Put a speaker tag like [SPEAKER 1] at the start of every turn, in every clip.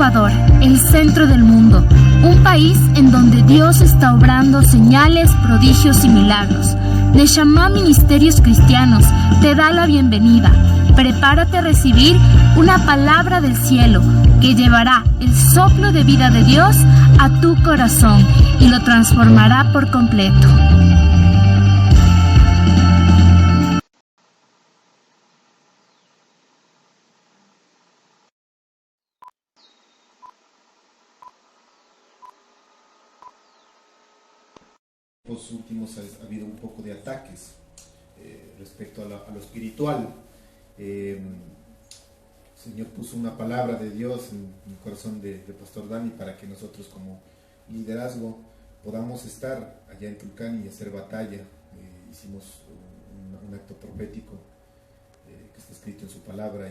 [SPEAKER 1] Ecuador, el centro del mundo, un país en donde Dios está obrando señales, prodigios y milagros. Neshama Ministerios Cristianos te da la bienvenida. Prepárate a recibir una palabra del cielo que llevará el soplo de vida de Dios a tu corazón y lo transformará por completo.
[SPEAKER 2] Los últimos ha habido un poco de ataques respecto a lo espiritual. El Señor puso una palabra de Dios en el corazón de Pastor Dani para que nosotros como liderazgo podamos estar allá en Tulcán y hacer batalla. Hicimos un acto profético que está escrito en su palabra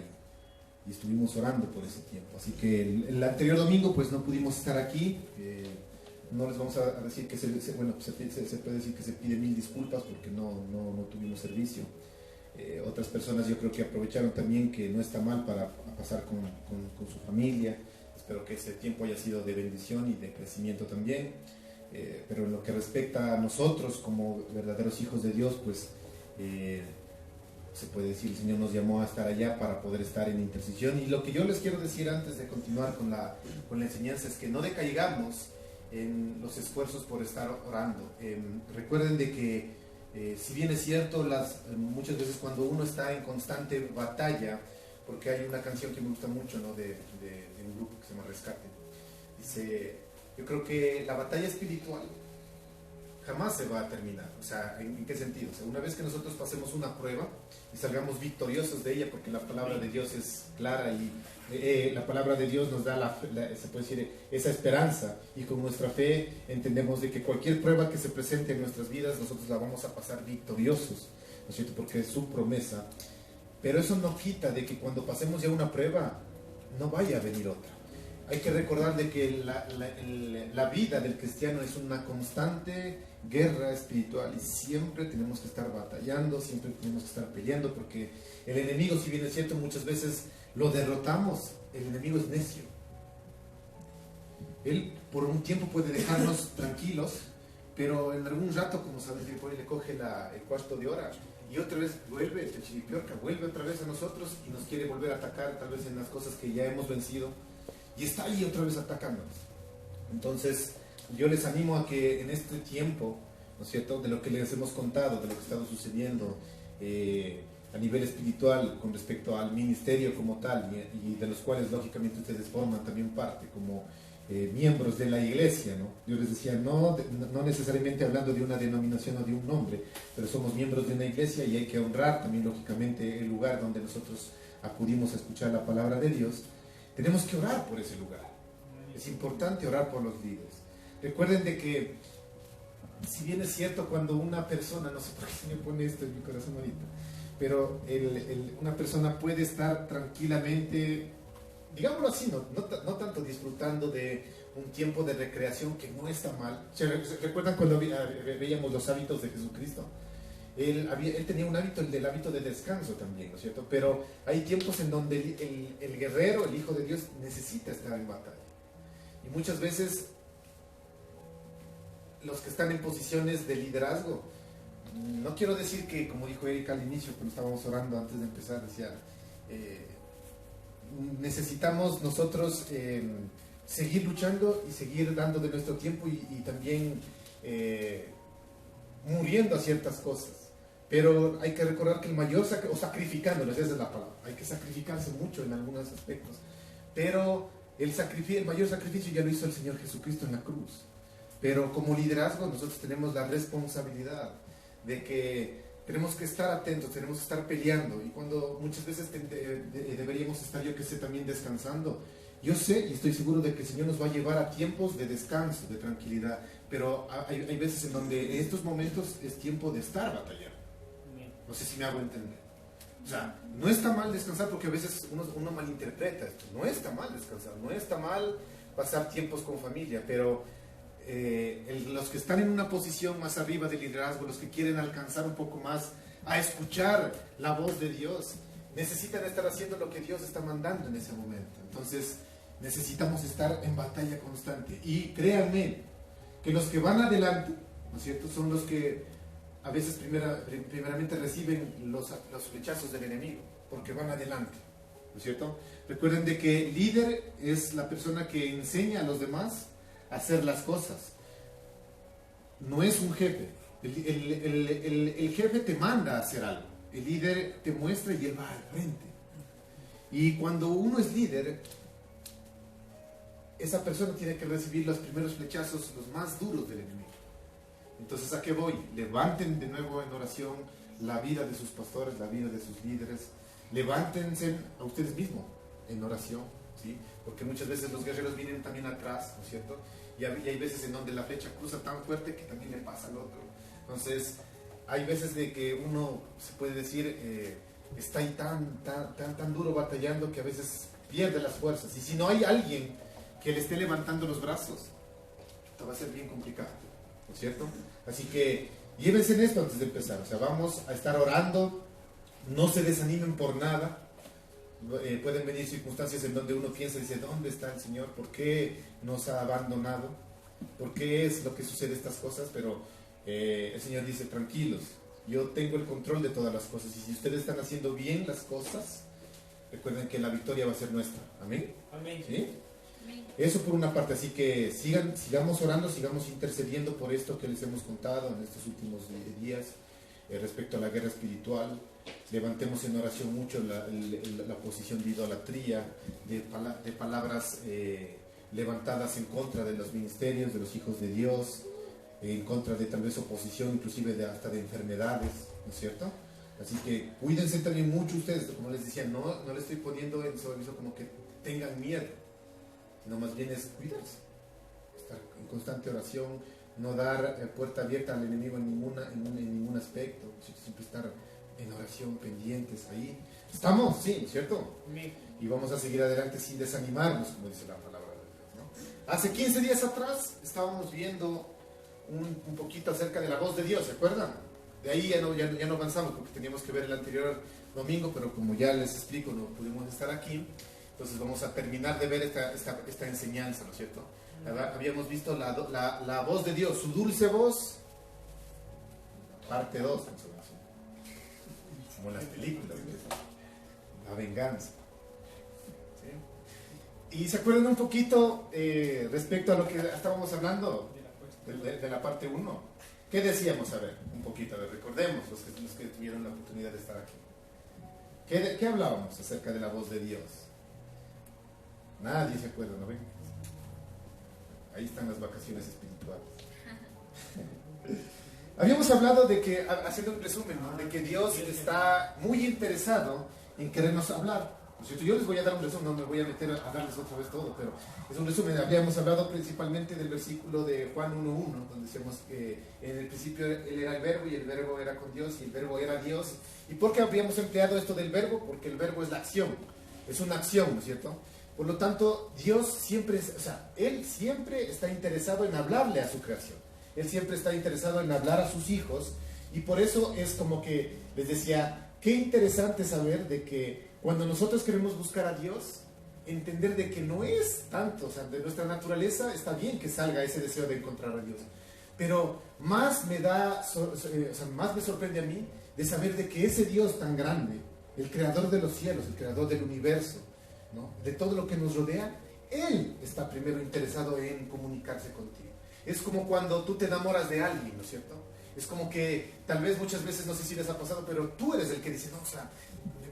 [SPEAKER 2] y estuvimos orando por ese tiempo. Así que el anterior domingo pues no pudimos estar aquí. No les vamos a decir que se puede decir que se pide 1000 disculpas porque no tuvimos servicio. Otras personas yo creo que aprovecharon también que no está mal para pasar con su familia. Espero que ese tiempo haya sido de bendición y de crecimiento también. Pero en lo que respecta a nosotros como verdaderos hijos de Dios, pues se puede decir, el Señor nos llamó a estar allá para poder estar en intercesión. Y lo que yo les quiero decir antes de continuar con la enseñanza es que no decaigamos en los esfuerzos por estar orando. Recuerden de que si bien es cierto, muchas veces cuando uno está en constante batalla, porque hay una canción que me gusta mucho, ¿no? de un grupo que se llama Rescate, dice, yo creo que la batalla espiritual jamás se va a terminar. O sea, ¿en qué sentido? O sea, una vez que nosotros pasemos una prueba y salgamos victoriosos de ella, porque la palabra de Dios es clara y la palabra de Dios nos da se puede decir, esa esperanza, y con nuestra fe entendemos de que cualquier prueba que se presente en nuestras vidas nosotros la vamos a pasar victoriosos, ¿no es cierto? Porque es su promesa. Pero eso no quita de que cuando pasemos ya una prueba no vaya a venir otra. Hay que recordar de que la vida del cristiano es una constante guerra espiritual y siempre tenemos que estar batallando, siempre tenemos que estar peleando, porque el enemigo, si bien es cierto, muchas veces lo derrotamos. El enemigo es necio. Él por un tiempo puede dejarnos tranquilos, pero en algún rato, como sabes, le coge el cuarto de hora y otra vez vuelve, el chiripiorca vuelve otra vez a nosotros y nos quiere volver a atacar, tal vez en las cosas que ya hemos vencido, y está ahí otra vez atacándonos. Entonces yo les animo a que en este tiempo, ¿no es cierto?, de lo que les hemos contado, de lo que ha estado sucediendo a nivel espiritual con respecto al ministerio como tal, y de los cuales lógicamente ustedes forman también parte como miembros de la iglesia, ¿no? Yo les decía, no necesariamente hablando de una denominación o de un nombre, pero somos miembros de una iglesia y hay que honrar también lógicamente el lugar donde nosotros acudimos a escuchar la palabra de Dios. Tenemos que orar por ese lugar. Es importante orar por los líderes. Recuerden de que, si bien es cierto, cuando una persona, no sé por qué se me pone esto en mi corazón ahorita, pero una persona puede estar tranquilamente, digámoslo así, no tanto disfrutando de un tiempo de recreación, que no está mal. ¿Se recuerdan cuando veíamos los hábitos de Jesucristo? Él tenía un hábito, el hábito de descanso también, ¿no es cierto? Pero hay tiempos en donde el guerrero, el Hijo de Dios, necesita estar en batalla. Y muchas veces los que están en posiciones de liderazgo, no quiero decir que, como dijo Erika al inicio, cuando estábamos orando antes de empezar, decía, necesitamos nosotros seguir luchando y seguir dando de nuestro tiempo y también muriendo a ciertas cosas. Pero hay que recordar que el mayor sacrificándonos, esa es la palabra, hay que sacrificarse mucho en algunos aspectos, pero el mayor sacrificio ya lo hizo el Señor Jesucristo en la cruz. Pero como liderazgo nosotros tenemos la responsabilidad de que tenemos que estar atentos, tenemos que estar peleando, y cuando muchas veces deberíamos estar, yo que sé, también descansando. Yo sé y estoy seguro de que el Señor nos va a llevar a tiempos de descanso, de tranquilidad, pero hay veces en donde en estos momentos es tiempo de estar batallando. No sé si me hago entender. O sea, no está mal descansar, porque a veces uno malinterpreta esto. No está mal descansar, no está mal pasar tiempos con familia, pero los que están en una posición más arriba de liderazgo, los que quieren alcanzar un poco más a escuchar la voz de Dios, necesitan estar haciendo lo que Dios está mandando en ese momento. Entonces, necesitamos estar en batalla constante. Y créanme, que los que van adelante, ¿no es cierto?, son los que a veces primeramente reciben los flechazos del enemigo, porque van adelante, ¿no es cierto? Recuerden de que el líder es la persona que enseña a los demás a hacer las cosas. No es un jefe. El jefe te manda a hacer algo. El líder te muestra y él va al frente. Y cuando uno es líder, esa persona tiene que recibir los primeros flechazos, los más duros del enemigo. Entonces, ¿a qué voy? Levanten de nuevo en oración la vida de sus pastores, la vida de sus líderes. Levántense a ustedes mismos en oración, ¿sí? Porque muchas veces los guerreros vienen también atrás, ¿no es cierto? Y hay veces en donde la flecha cruza tan fuerte que también le pasa al otro. Entonces, hay veces de que uno, se puede decir, está ahí tan duro batallando que a veces pierde las fuerzas. Y si no hay alguien que le esté levantando los brazos, esto va a ser bien complicado, ¿no es cierto? Así que llévense en esto antes de empezar. O sea, vamos a estar orando, no se desanimen por nada. Pueden venir circunstancias en donde uno piensa y dice, ¿dónde está el Señor? ¿Por qué nos ha abandonado? ¿Por qué es lo que sucede estas cosas? Pero el Señor dice, tranquilos, yo tengo el control de todas las cosas. Y si ustedes están haciendo bien las cosas, recuerden que la victoria va a ser nuestra. ¿Amén?
[SPEAKER 3] Amén.
[SPEAKER 2] ¿Sí? Eso por una parte, así que sigamos orando, sigamos intercediendo por esto que les hemos contado en estos últimos días respecto a la guerra espiritual. Levantemos en oración mucho la posición de idolatría, de palabras levantadas en contra de los ministerios, de los hijos de Dios, en contra de tal vez oposición, inclusive hasta de enfermedades, ¿no es cierto? Así que cuídense también mucho ustedes, como les decía, no les estoy poniendo en su aviso como que tengan miedo, sino más bien es cuidarse, estar en constante oración, no dar puerta abierta al enemigo en ningún aspecto, siempre estar en oración, pendientes ahí. ¿Estamos? Sí, ¿cierto? Y vamos a seguir adelante sin desanimarnos, como dice la palabra de Dios, ¿no? Hace 15 días atrás estábamos viendo un poquito acerca de la voz de Dios, ¿se acuerdan? De ahí ya no avanzamos porque teníamos que ver el anterior domingo, pero como ya les explico, no pudimos estar aquí. Entonces vamos a terminar de ver esta enseñanza, ¿no es cierto? Habíamos visto la voz de Dios, su dulce voz, parte 2, como en las películas, la venganza. ¿Sí? Y se acuerdan un poquito respecto a lo que estábamos hablando de la parte 1. ¿Qué decíamos? A ver, un poquito, a ver, recordemos los que tuvieron la oportunidad de estar aquí. ¿Qué hablábamos acerca de la voz de Dios? Nadie se acuerda, ¿no ven? Ahí están las vacaciones espirituales. Habíamos hablado de que, haciendo un resumen, ¿no?, de que Dios está muy interesado en querernos hablar. ¿No es cierto? Yo les voy a dar un resumen, no me voy a meter a darles otra vez todo, pero es un resumen. Habíamos hablado principalmente del versículo de Juan 1.1, donde decíamos que en el principio Él era el verbo y el verbo era con Dios y el verbo era Dios. ¿Y por qué habíamos empleado esto del verbo? Porque el verbo es la acción, es una acción, ¿no es cierto? Por lo tanto, Dios siempre, Él siempre está interesado en hablarle a su creación. Él siempre está interesado en hablar a sus hijos. Y por eso es como que les decía, qué interesante saber de que cuando nosotros queremos buscar a Dios, entender de que no es tanto, de nuestra naturaleza está bien que salga ese deseo de encontrar a Dios. Pero más más me sorprende a mí de saber de que ese Dios tan grande, el creador de los cielos, el creador del universo, ¿no?, de todo lo que nos rodea, Él está primero interesado en comunicarse contigo. Es como cuando tú te enamoras de alguien, ¿no es cierto? Es como que tal vez muchas veces, no sé si les ha pasado, pero tú eres el que dice, no,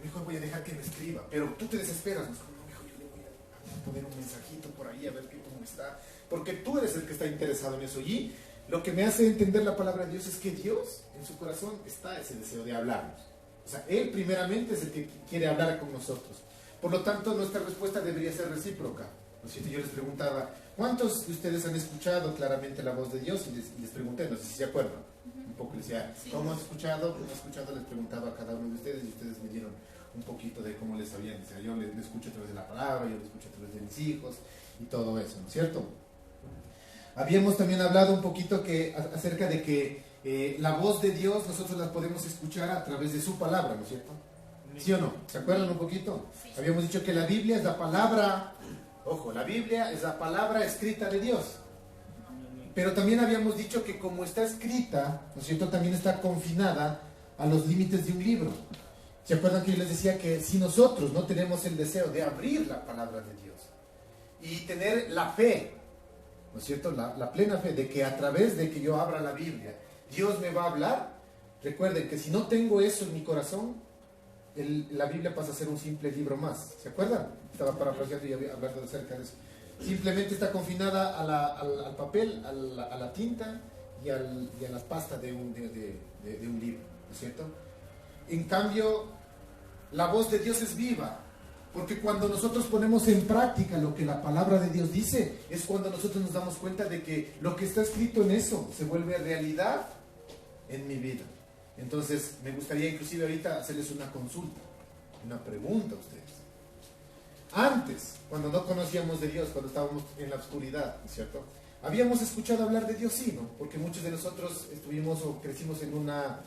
[SPEAKER 2] mejor voy a dejar que me escriba, pero tú te desesperas, ¿no? Mejor yo le voy a poner un mensajito por ahí a ver cómo está, porque tú eres el que está interesado en eso. Y lo que me hace entender la palabra de Dios es que Dios, en su corazón, está ese deseo de hablarnos. O sea, Él primeramente es el que quiere hablar con nosotros. Por lo tanto, nuestra respuesta debería ser recíproca, ¿no es cierto? Yo les preguntaba, ¿cuántos de ustedes han escuchado claramente la voz de Dios? Y les pregunté, no sé si se acuerdan. Un poco les decía, ¿cómo has escuchado? ¿Cómo has escuchado? Les preguntaba a cada uno de ustedes y ustedes me dieron un poquito de cómo les sabían. Decía, yo le escucho a través de la palabra, yo le escucho a través de mis hijos y todo eso, ¿no es cierto? Habíamos también hablado un poquito acerca de que la voz de Dios nosotros la podemos escuchar a través de su palabra, ¿no es cierto? ¿Sí o no? ¿Se acuerdan un poquito? Sí. Habíamos dicho que la Biblia es la palabra Ojo, la Biblia es la palabra escrita de Dios. Pero también habíamos dicho que como está escrita, ¿no es cierto?, también está confinada a los límites de un libro. ¿Se acuerdan que yo les decía que si nosotros no tenemos el deseo de abrir la palabra de Dios y tener la fe, ¿no es cierto?, la plena fe de que a través de que yo abra la Biblia, Dios me va a hablar? Recuerden que si no tengo eso en mi corazón, la Biblia pasa a ser un simple libro más. ¿Se acuerdan? Estaba parafraseando y hablando acerca de eso. Simplemente está confinada al papel, a la tinta y a las pastas de un libro, ¿no es cierto? En cambio, la voz de Dios es viva, porque cuando nosotros ponemos en práctica lo que la palabra de Dios dice, es cuando nosotros nos damos cuenta de que lo que está escrito en eso se vuelve realidad en mi vida. Entonces, me gustaría inclusive ahorita hacerles una consulta, una pregunta a ustedes. Antes, cuando no conocíamos de Dios, cuando estábamos en la oscuridad, ¿no es cierto?, habíamos escuchado hablar de Dios, sí, ¿no? Porque muchos de nosotros estuvimos o crecimos en una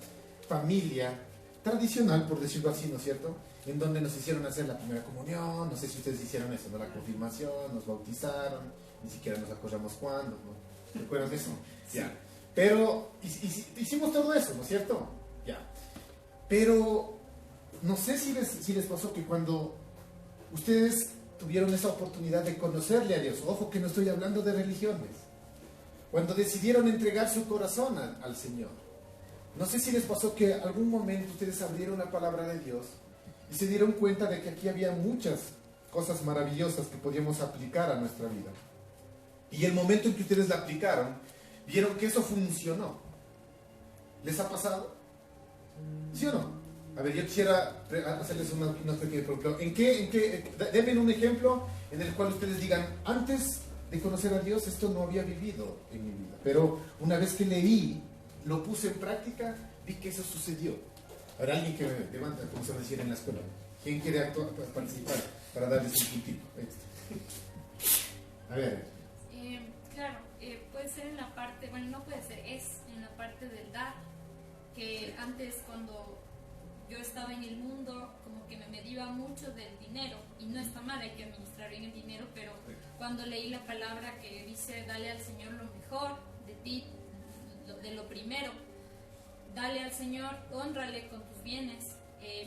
[SPEAKER 2] familia tradicional, por decirlo así, ¿no es cierto?, en donde nos hicieron hacer la primera comunión, no sé si ustedes hicieron eso, ¿no?, la confirmación, nos bautizaron, ni siquiera nos acordamos cuándo, ¿no? ¿Recuerdan eso? Sí. Ya. Pero hicimos todo eso, ¿no es cierto? Ya. Pero no sé si les pasó que cuando ustedes tuvieron esa oportunidad de conocerle a Dios, ojo que no estoy hablando de religiones, cuando decidieron entregar su corazón al Señor, no sé si les pasó que algún momento ustedes abrieron la palabra de Dios y se dieron cuenta de que aquí había muchas cosas maravillosas que podíamos aplicar a nuestra vida. Y el momento en que ustedes la aplicaron, vieron que eso funcionó. ¿Les ha pasado? ¿Sí o no? A ver, yo quisiera hacerles unos pequeños ejemplos. Denme un ejemplo en el cual ustedes digan, antes de conocer a Dios, esto no había vivido en mi vida. Pero una vez que leí, lo puse en práctica, vi que eso sucedió. Ahora alguien que me levanta, como se decía en la escuela. ¿Quién quiere participar para darles un puntito? A ver.
[SPEAKER 3] Claro, puede ser en la parte, bueno, no puede ser, es en la parte del dar, que antes cuando yo estaba en el mundo, como que me medía mucho del dinero, y no está mal, hay que administrar bien el dinero, pero cuando leí la palabra que dice, dale al Señor lo mejor de ti, de lo primero, dale al Señor, hónrale con tus bienes,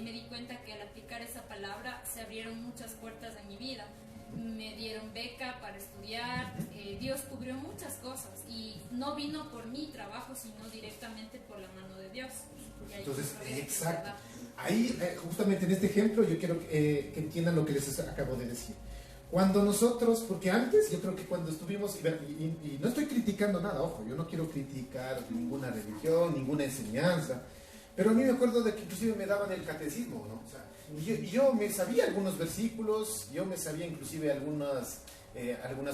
[SPEAKER 3] me di cuenta que al aplicar esa palabra se abrieron muchas puertas en mi vida. Me dieron beca para estudiar, Dios cubrió muchas cosas y no vino por mi trabajo, sino directamente por la mano de Dios.
[SPEAKER 2] Entonces, exacto. Ahí, justamente en este ejemplo, yo quiero que entiendan lo que les acabo de decir. Cuando nosotros, porque antes, yo creo que cuando estuvimos, y no estoy criticando nada, ojo, yo no quiero criticar ninguna religión, ninguna enseñanza, pero a mí me acuerdo de que inclusive me daban el catecismo, ¿no? O sea, yo me sabía algunos versículos, yo me sabía inclusive algunas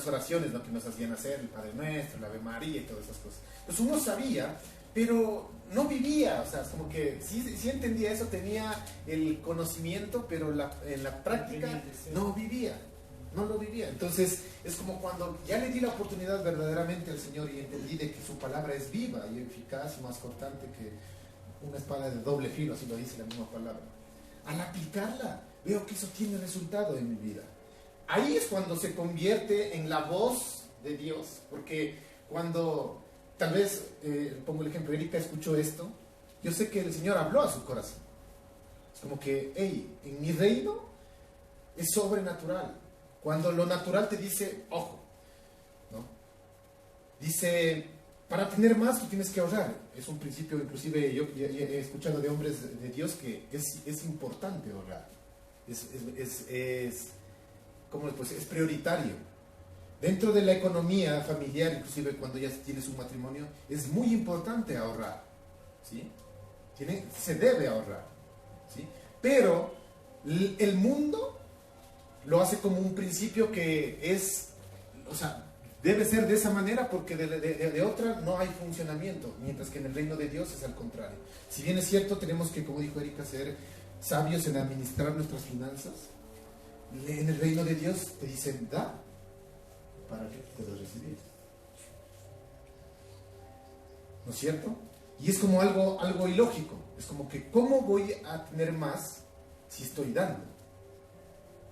[SPEAKER 2] oraciones, ¿no?, que nos hacían hacer, el Padre Nuestro, la Ave María y todas esas cosas. Pues uno sabía, pero no vivía, o sea, es como que sí entendía eso, tenía el conocimiento, pero en la práctica no vivía, no lo vivía. Entonces es como cuando ya le di la oportunidad verdaderamente al Señor y entendí de que su palabra es viva y eficaz y más cortante que una espada de doble filo, así lo dice la misma palabra. Al aplicarla, veo que eso tiene resultado en mi vida. Ahí es cuando se convierte en la voz de Dios, porque cuando, tal vez, pongo el ejemplo, Erika escuchó esto, yo sé que el Señor habló a su corazón. Es como que, hey, en mi reino es sobrenatural. Cuando lo natural te dice, ojo, ¿no? Dice, para tener más tú tienes que ahorrar. Es un principio, inclusive yo he escuchado de hombres de Dios que es importante ahorrar. ¿Cómo les puedo decir? Es prioritario. Dentro de la economía familiar, inclusive cuando ya tienes un matrimonio, es muy importante ahorrar, ¿sí? Se debe ahorrar, ¿sí? Pero el mundo lo hace como un principio que es, o sea, debe ser de esa manera porque de otra no hay funcionamiento, mientras que en el reino de Dios es al contrario. Si bien es cierto, tenemos que, como dijo Erika, ser sabios en administrar nuestras finanzas, en el reino de Dios te dicen, da para que puedas recibir. ¿No es cierto? Y es como algo ilógico. Es como que, ¿cómo voy a tener más si estoy dando?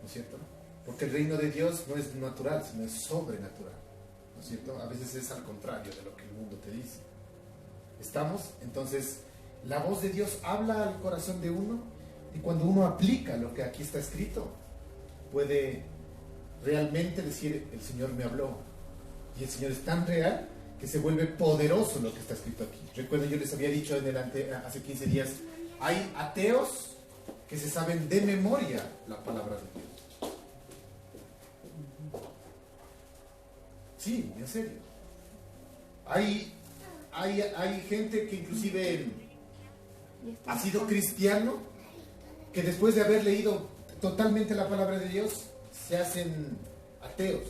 [SPEAKER 2] ¿No es cierto? Porque el reino de Dios no es natural, sino es sobrenatural, ¿no es cierto? A veces es al contrario de lo que el mundo te dice. ¿Estamos? Entonces, la voz de Dios habla al corazón de uno, y cuando uno aplica lo que aquí está escrito, puede realmente decir, el Señor me habló. Y el Señor es tan real que se vuelve poderoso lo que está escrito aquí. Recuerden, yo les había dicho hace 15 días, hay ateos que se saben de memoria la palabra de Dios. Sí, en serio. Hay gente que inclusive ha sido cristiano, que después de haber leído totalmente la palabra de Dios, se hacen ateos,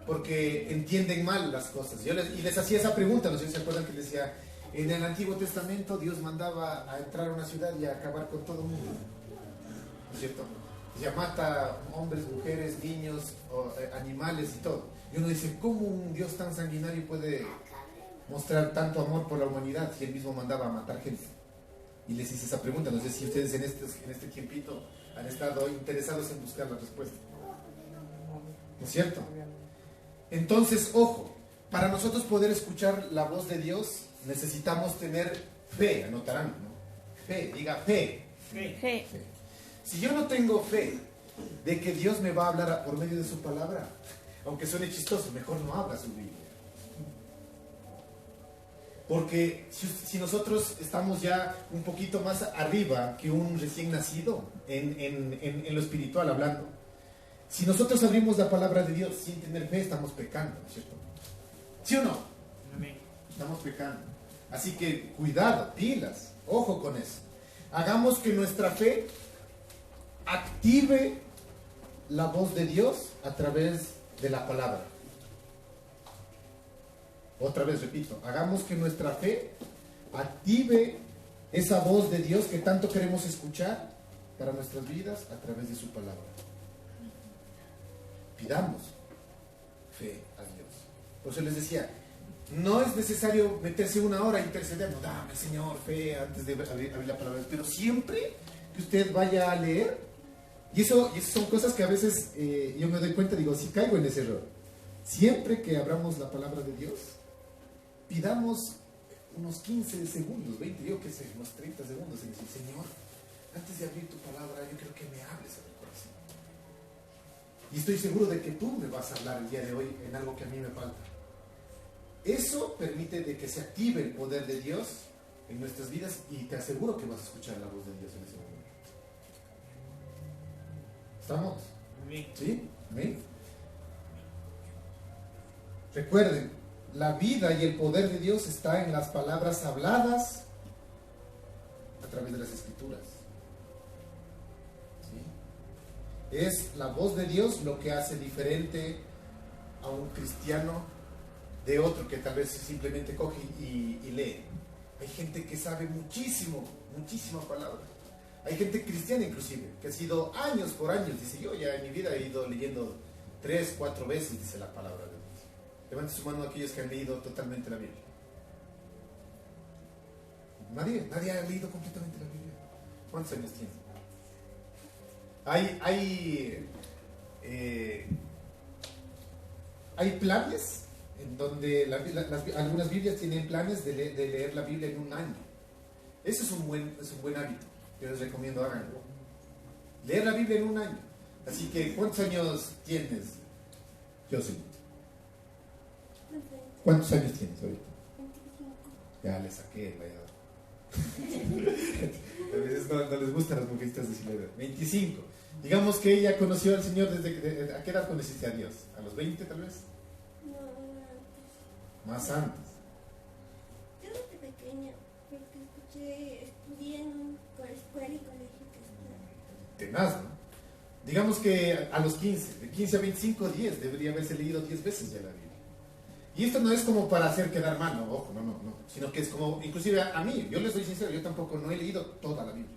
[SPEAKER 2] porque entienden mal las cosas. Y les hacía esa pregunta, no sé si se acuerdan, que les decía, en el Antiguo Testamento Dios mandaba a entrar a una ciudad y a acabar con todo el mundo, ¿no es cierto? Ya mata hombres, mujeres, niños, animales y todo. Y uno dice, ¿cómo un Dios tan sanguinario puede mostrar tanto amor por la humanidad si él mismo mandaba a matar gente? Y les hice esa pregunta. No sé si ustedes en este tiempito han estado interesados en buscar la respuesta, ¿no es cierto? Entonces, ojo, para nosotros poder escuchar la voz de Dios necesitamos tener fe. Anotarán, ¿no? Fe, diga fe.
[SPEAKER 1] Fe.
[SPEAKER 2] Si yo no tengo fe de que Dios me va a hablar por medio de su palabra, aunque suene chistoso, mejor no abra su Biblia. Porque si nosotros estamos ya un poquito más arriba que un recién nacido en lo espiritual hablando, si nosotros abrimos la palabra de Dios sin tener fe, estamos pecando, ¿no es cierto? ¿Sí o no?
[SPEAKER 4] Amén.
[SPEAKER 2] Estamos pecando. Así que cuidado, pilas, ojo con eso. Hagamos que nuestra fe active la voz de Dios a través de la palabra. Otra vez repito, hagamos que nuestra fe active esa voz de Dios que tanto queremos escuchar para nuestras vidas a través de su palabra. Pidamos fe a Dios. Por eso les decía, no es necesario meterse una hora a interceder, no, dame Señor fe antes de abrir la palabra, pero siempre que usted vaya a leer, y eso son cosas que a veces yo me doy cuenta, digo, si caigo en ese error, siempre que abramos la palabra de Dios, pidamos unos 15 segundos, 20, yo qué sé, unos 30 segundos, y decir, Señor, antes de abrir tu palabra, yo quiero que me hables a mi corazón. Y estoy seguro de que tú me vas a hablar el día de hoy en algo que a mí me falta. Eso permite de que se active el poder de Dios en nuestras vidas, y te aseguro que vas a escuchar la voz de Dios en ese momento. ¿Estamos?
[SPEAKER 4] Amén.
[SPEAKER 2] ¿Sí? ¿Amén? Recuerden, la vida y el poder de Dios está en las palabras habladas a través de las Escrituras. ¿Sí? Es la voz de Dios lo que hace diferente a un cristiano de otro que tal vez simplemente coge y lee. Hay gente que sabe muchísima palabra. Hay gente cristiana inclusive, que ha sido años por años, dice, yo ya en mi vida he ido leyendo 3, 4 veces, dice la palabra de Dios. Levante su mano aquellos que han leído totalmente la Biblia. Nadie ha leído completamente la Biblia. ¿Cuántos años tiene? Hay planes en donde algunas Biblias tienen planes de leer la Biblia en un año. Ese es un buen hábito que les recomiendo háganlo. Leer la Biblia en un año. Así que, ¿cuántos años tienes, José? ¿Cuántos años tienes ahorita?
[SPEAKER 5] 25.
[SPEAKER 2] Ya le saqué, vaya. A veces no les gustan las mujercitas de Silvia. 25. Digamos que ella conoció al Señor ¿a qué edad conociste a Dios? ¿A los 20 tal vez?
[SPEAKER 5] No, antes.
[SPEAKER 2] Más antes.
[SPEAKER 5] Yo desde pequeña, porque estudié en una escuela y colegio que está.
[SPEAKER 2] Tenaz, ¿no? Digamos que a los 15, de 15 a 25, 10, debería haberse leído 10 veces ya la Biblia. Y esto no es como para hacer quedar mal, no, ojo, no, sino que es como, inclusive a mí, yo les soy sincero, yo tampoco no he leído toda la Biblia.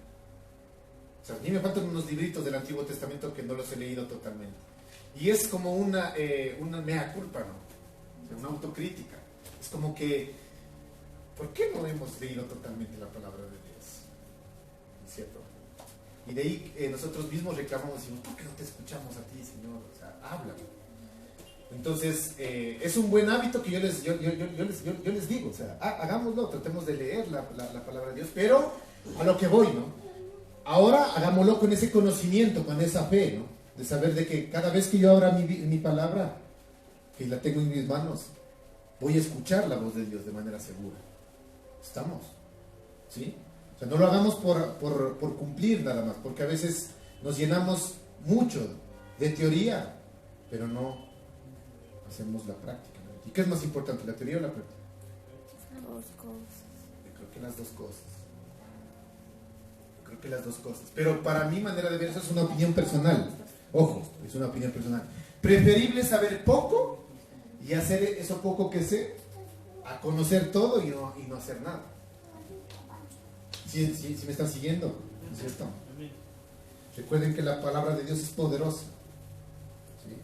[SPEAKER 2] O sea, a mí me faltan unos libritos del Antiguo Testamento que no los he leído totalmente. Y es como una mea culpa, ¿no? O sea, una autocrítica. Es como que, ¿por qué no hemos leído totalmente la palabra de Dios? ¿Es cierto? Y de ahí nosotros mismos reclamamos y decimos, ¿por qué no te escuchamos a ti, Señor? O sea, habla. Entonces, es un buen hábito que yo les digo, o sea, hagámoslo, tratemos de leer la palabra de Dios, pero a lo que voy, ¿no? Ahora hagámoslo con ese conocimiento, con esa fe, ¿no? De saber de que cada vez que yo abra mi palabra, que la tengo en mis manos, voy a escuchar la voz de Dios de manera segura. ¿Estamos? ¿Sí? O sea, no lo hagamos por cumplir nada más, porque a veces nos llenamos mucho de teoría, pero no hacemos la práctica, ¿no? ¿Y qué es más importante, la teoría o la práctica?
[SPEAKER 5] Dos cosas.
[SPEAKER 2] Yo creo que las dos cosas. Pero para mi manera de ver, eso es una opinión personal. Ojo, es una opinión personal. Preferible saber poco y hacer eso poco que sé, a conocer todo y no hacer nada. ¿Sí me están siguiendo? ¿No es cierto? Recuerden que la palabra de Dios es poderosa. ¿Sí?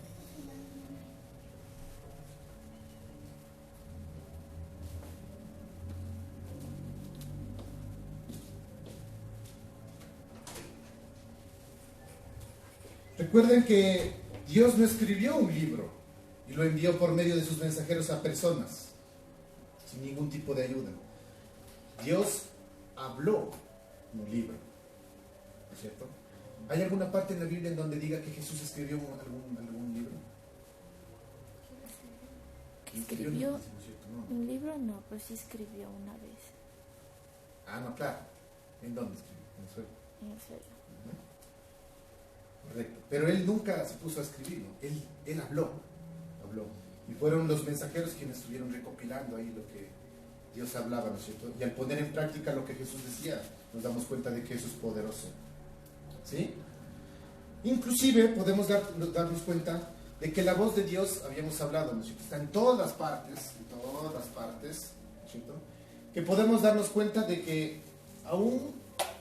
[SPEAKER 2] Recuerden que Dios no escribió un libro y lo envió por medio de sus mensajeros a personas sin ningún tipo de ayuda. Dios habló en un libro, ¿no es cierto? ¿Hay alguna parte en la Biblia en donde diga que Jesús escribió algún libro?
[SPEAKER 5] ¿Escribió
[SPEAKER 2] ¿no es cierto? No.
[SPEAKER 5] un libro? No, pero sí escribió una vez.
[SPEAKER 2] Ah, no, claro. ¿En dónde escribió? En el suelo.
[SPEAKER 5] En el suelo.
[SPEAKER 2] Correcto. Pero él nunca se puso a escribir, ¿no? Él habló. Y fueron los mensajeros quienes estuvieron recopilando ahí lo que Dios hablaba, ¿no es cierto? Y al poner en práctica lo que Jesús decía, nos damos cuenta de que eso es poderoso. ¿Sí? Inclusive podemos darnos cuenta de que la voz de Dios, habíamos hablado, ¿no es cierto? Está en todas partes, ¿no es cierto? Que podemos darnos cuenta de que aún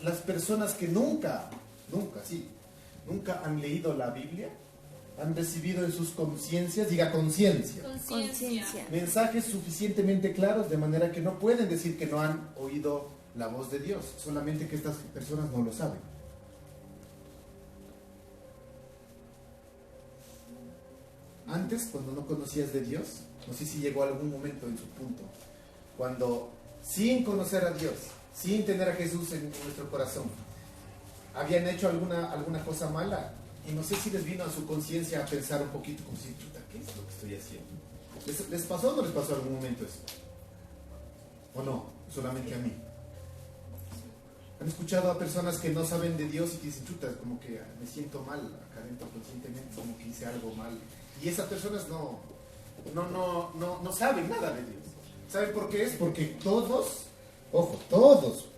[SPEAKER 2] las personas que nunca han leído la Biblia, han recibido en sus conciencias, diga conciencia, mensajes suficientemente claros de manera que no pueden decir que no han oído la voz de Dios, solamente que estas personas no lo saben. Antes, cuando no conocías de Dios, no sé si llegó algún momento en su punto, cuando sin conocer a Dios, sin tener a Jesús en nuestro corazón, habían hecho alguna cosa mala, y no sé si les vino a su conciencia a pensar un poquito como si, chuta, ¿qué es lo que estoy haciendo? ¿Les pasó o no les pasó algún momento eso? ¿O no? Solamente a mí. ¿Han escuchado a personas que no saben de Dios y que dicen, chuta, como que me siento mal acá dentro conscientemente, como que hice algo mal? Y esas personas no saben nada de Dios. ¿Saben por qué es? Porque todos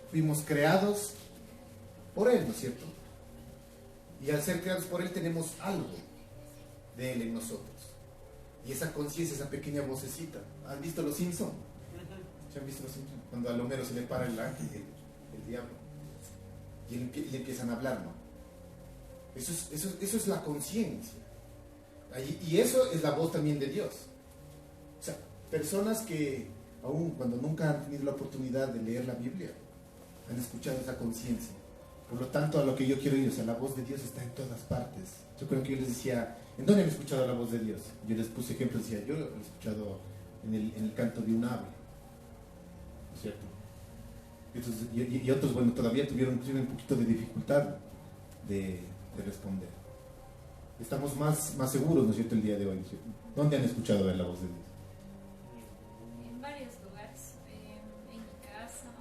[SPEAKER 2] fuimos creados por Él, ¿no es cierto? Y al ser creados por Él tenemos algo de Él en nosotros. Y esa conciencia, esa pequeña vocecita. ¿Han visto Los Simpsons? ¿Se han visto Los Simpsons? Cuando al Homero se le para el ángel, el diablo. Y le empiezan a hablar, ¿no? Eso es la conciencia. Y eso es la voz también de Dios. O sea, personas que aún cuando nunca han tenido la oportunidad de leer la Biblia, han escuchado esa conciencia. Por lo tanto, a lo que yo quiero ir, o sea, la voz de Dios está en todas partes. Yo creo que yo les decía, ¿en dónde han escuchado la voz de Dios? Yo les puse ejemplos, decía, yo lo he escuchado en el canto de un ave, ¿no es cierto? Entonces, y otros, bueno, todavía tuvieron un poquito de dificultad de responder. Estamos más seguros, ¿no es cierto?, el día de hoy, ¿no es cierto? ¿Dónde han escuchado la voz de Dios?
[SPEAKER 3] En varios lugares, en mi casa,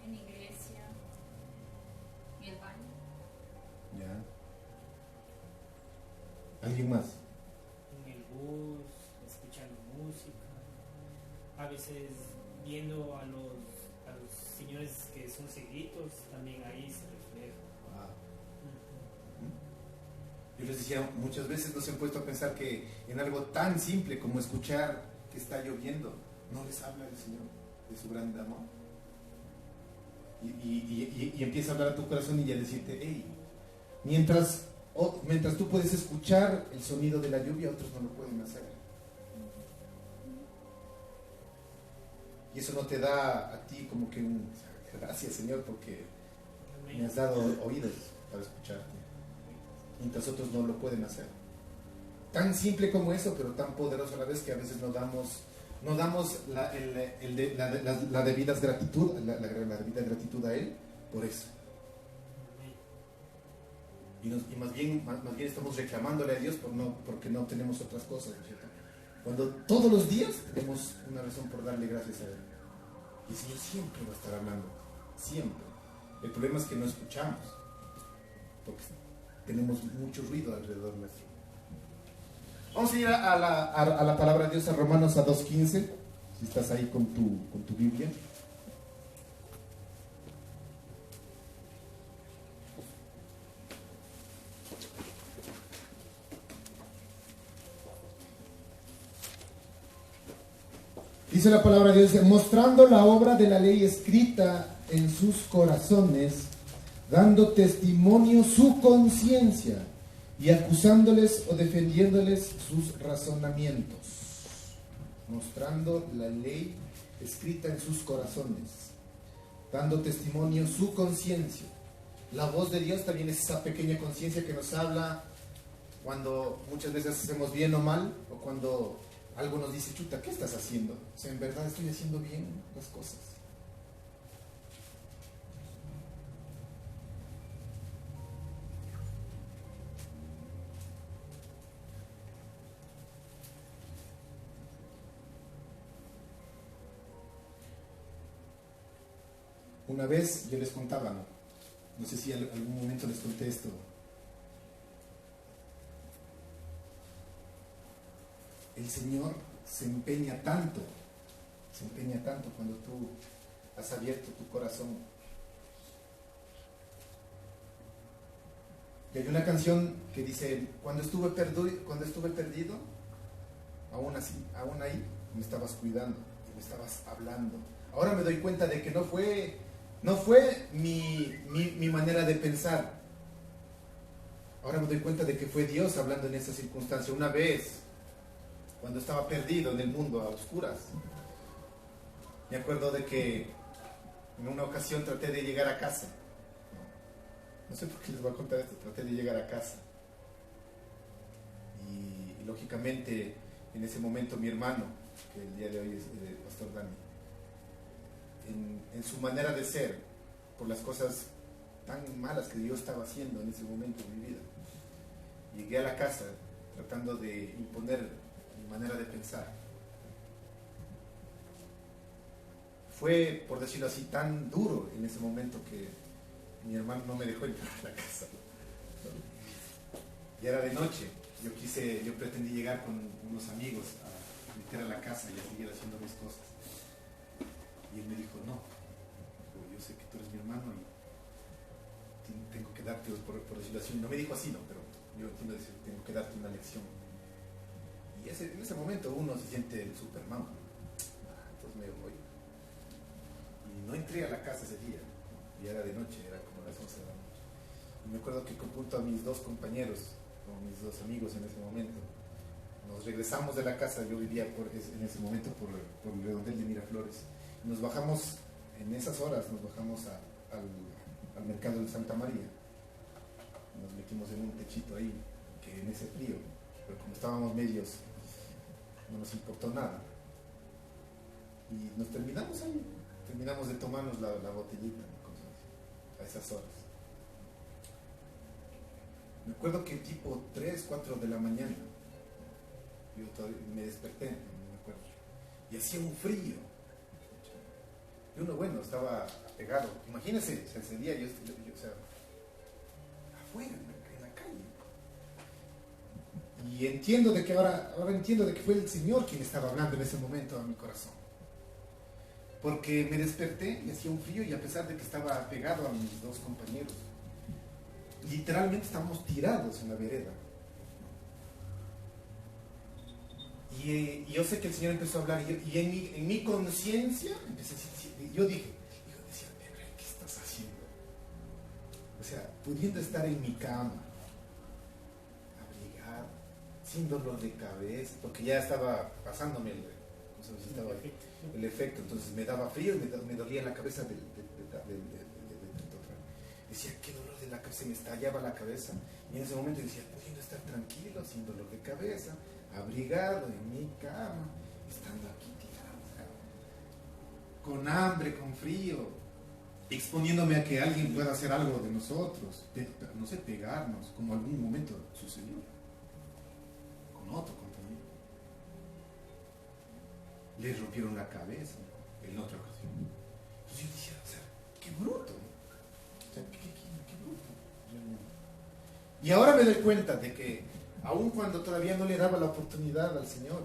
[SPEAKER 3] en iglesia, en el baño.
[SPEAKER 2] Ya. ¿Alguien más?
[SPEAKER 4] En el bus, escuchando música, a veces viendo a los señores que son cieguitos, también ahí se refleja.
[SPEAKER 2] Yo les decía, muchas veces nos han puesto a pensar que en algo tan simple como escuchar que está lloviendo, no les habla el Señor de su gran amor. Y empieza a hablar a tu corazón y ya decirte, hey, mientras tú puedes escuchar el sonido de la lluvia, otros no lo pueden hacer. Y eso no te da a ti como que gracias, Señor, porque me has dado oídos para escucharte, mientras otros no lo pueden hacer. Tan simple como eso, pero tan poderoso a la vez que a veces no damos la debida gratitud, la debida gratitud a Él por eso. Y más bien estamos reclamándole a Dios porque no obtenemos otras cosas, ¿no es cierto? Cuando todos los días tenemos una razón por darle gracias a Él. Y el Señor siempre va a estar hablando, siempre. El problema es que no escuchamos, porque tenemos mucho ruido alrededor nuestro. Vamos a ir a la palabra de Dios, a Romanos 2:15, si estás ahí con tu Biblia. Dice la palabra de Dios, mostrando la obra de la ley escrita en sus corazones, dando testimonio su conciencia y acusándoles o defendiéndoles sus razonamientos. Mostrando la ley escrita en sus corazones, dando testimonio su conciencia. La voz de Dios también es esa pequeña conciencia que nos habla cuando muchas veces hacemos bien o mal, o cuando algo nos dice, chuta, ¿qué estás haciendo? O sea, ¿en verdad estoy haciendo bien las cosas? Una vez yo les contaba, no sé si en algún momento les conté esto. El Señor se empeña tanto cuando tú has abierto tu corazón. Y hay una canción que dice, cuando estuve perdido, aún ahí me estabas cuidando, me estabas hablando. Ahora me doy cuenta de que no fue mi manera de pensar. Ahora me doy cuenta de que fue Dios hablando en esa circunstancia. Una vez, cuando estaba perdido en el mundo a oscuras, me acuerdo de que en una ocasión traté de llegar a casa. No sé por qué les voy a contar esto. Traté de llegar a casa. Y lógicamente, en ese momento mi hermano, que el día de hoy es el pastor Dani, en su manera de ser, por las cosas tan malas que yo estaba haciendo en ese momento de mi vida, llegué a la casa tratando de imponer mi manera de pensar. Fue, por decirlo así, tan duro en ese momento que mi hermano no me dejó entrar a la casa. Y era de noche. Yo pretendí llegar con unos amigos a meter a la casa y a seguir haciendo mis cosas. Y él me dijo, no, yo sé que tú eres mi hermano y tengo que darte, por decirlo así, no me dijo así, no, pero yo entiendo decir, tengo que darte una lección. Y en ese momento uno se siente el Superman. Entonces me voy. Y no entré a la casa ese día, y era de noche, era como las 11 de la noche. Y me acuerdo que junto a mis dos compañeros, con mis dos amigos en ese momento, nos regresamos de la casa. Yo vivía en ese momento por el redondel de Miraflores. Nos bajamos, en esas horas nos bajamos al mercado de Santa María. Nos metimos en un techito ahí, que en ese frío, pero como estábamos medios, no nos importó nada. Y nos terminamos ahí, terminamos de tomarnos la botellita, a esas horas. Me acuerdo que tipo 3, 4 de la mañana, yo todavía me desperté, no me acuerdo, y hacía un frío. Y uno, bueno, estaba pegado. Imagínense, ese día yo o sea, afuera, en la calle. Y entiendo de que ahora entiendo de que fue el Señor quien estaba hablando en ese momento a mi corazón. Porque me desperté y hacía un frío, y a pesar de que estaba pegado a mis dos compañeros, literalmente estábamos tirados en la vereda. Y yo sé que el Señor empezó a hablar, y en mi conciencia empecé a decir, yo decía, ¿qué estás haciendo? O sea, pudiendo estar en mi cama, abrigado, sin dolor de cabeza, porque ya estaba pasándome el efecto, entonces me daba frío y me dolía la cabeza del decía, qué dolor de la cabeza, se me estallaba la cabeza. Y en ese momento decía, pudiendo estar tranquilo, sin dolor de cabeza, abrigado en mi cama, estando aquí tirado, con hambre, con frío, exponiéndome a que alguien pueda hacer algo de nosotros, no sé, pegarnos, como algún momento sucedió con otro compañero. Le rompieron la cabeza en otra ocasión. Entonces yo decía, o sea, qué bruto, ¿no? O sea, qué bruto, realmente. Y ahora me doy cuenta de que, aun cuando todavía no le daba la oportunidad al Señor,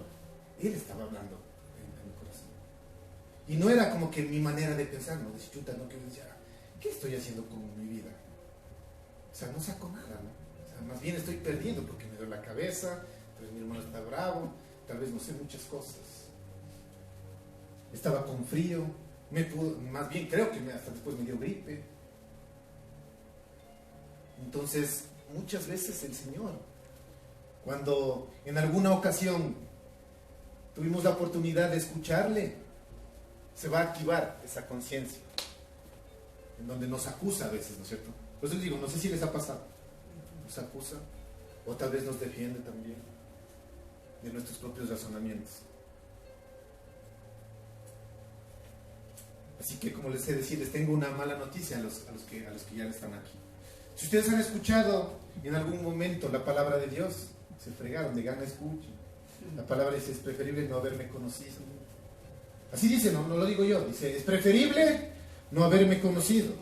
[SPEAKER 2] Él estaba hablando en mi corazón. Y no era como que mi manera de pensar, no, decir, chuta, no, que decía, ¿qué estoy haciendo con mi vida? O sea, no saco nada, ¿no? O sea, más bien estoy perdiendo porque me duele la cabeza, tal vez mi hermano está bravo, tal vez no sé muchas cosas. Estaba con frío, más bien creo que hasta después me dio gripe. Entonces, muchas veces el Señor, cuando en alguna ocasión tuvimos la oportunidad de escucharle, se va a activar esa conciencia, en donde nos acusa a veces, ¿no es cierto? Por eso les digo, no sé si les ha pasado, nos acusa, o tal vez nos defiende también de nuestros propios razonamientos. Así que, como les sé decir, les tengo una mala noticia a los que ya están aquí. Si ustedes han escuchado en algún momento la palabra de Dios, se fregaron, de gana escuchen. La palabra dice, es preferible no haberme conocido. Así dice, no lo digo yo, dice, es preferible no haberme conocido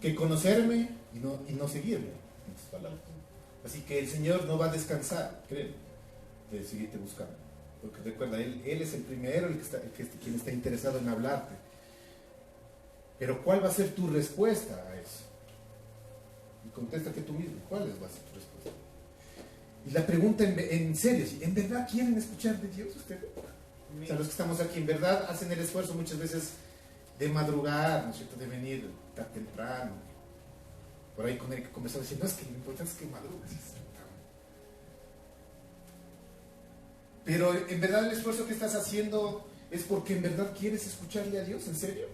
[SPEAKER 2] que conocerme y no seguirme. En sus palabras. Así que el Señor no va a descansar, creo, de seguirte buscando. Porque recuerda, Él es el primero, quien está interesado en hablarte. Pero ¿cuál va a ser tu respuesta a eso? Y contéstate tú mismo, ¿cuál va a ser tu respuesta? Y la pregunta en serio, ¿en verdad quieren escuchar de Dios ustedes? O sea, los que estamos aquí, en verdad hacen el esfuerzo muchas veces de madrugar, ¿no es cierto? De venir tan temprano. Por ahí con el que comenzó a decir, no, es que lo importante es que madrugues. Pero en verdad el esfuerzo que estás haciendo es porque en verdad quieres escucharle a Dios, ¿en serio?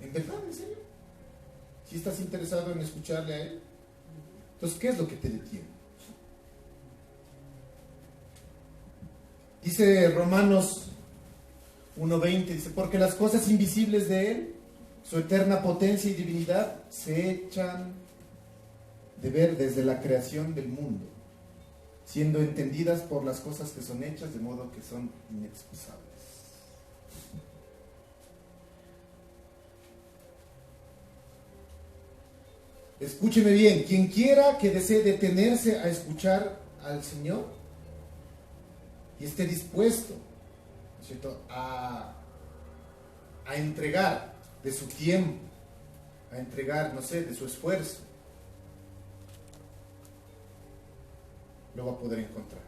[SPEAKER 2] ¿En verdad? ¿En serio? Si estás interesado en escucharle a Él, entonces, ¿qué es lo que te detiene? Dice Romanos 1:20, dice, porque las cosas invisibles de Él, su eterna potencia y divinidad, se echan de ver desde la creación del mundo, siendo entendidas por las cosas que son hechas, de modo que son inexcusables. Escúcheme bien, quien quiera que desee detenerse a escuchar al Señor y esté dispuesto, ¿no es cierto?, a entregar de su tiempo, a entregar, no sé, de su esfuerzo, lo va a poder encontrar.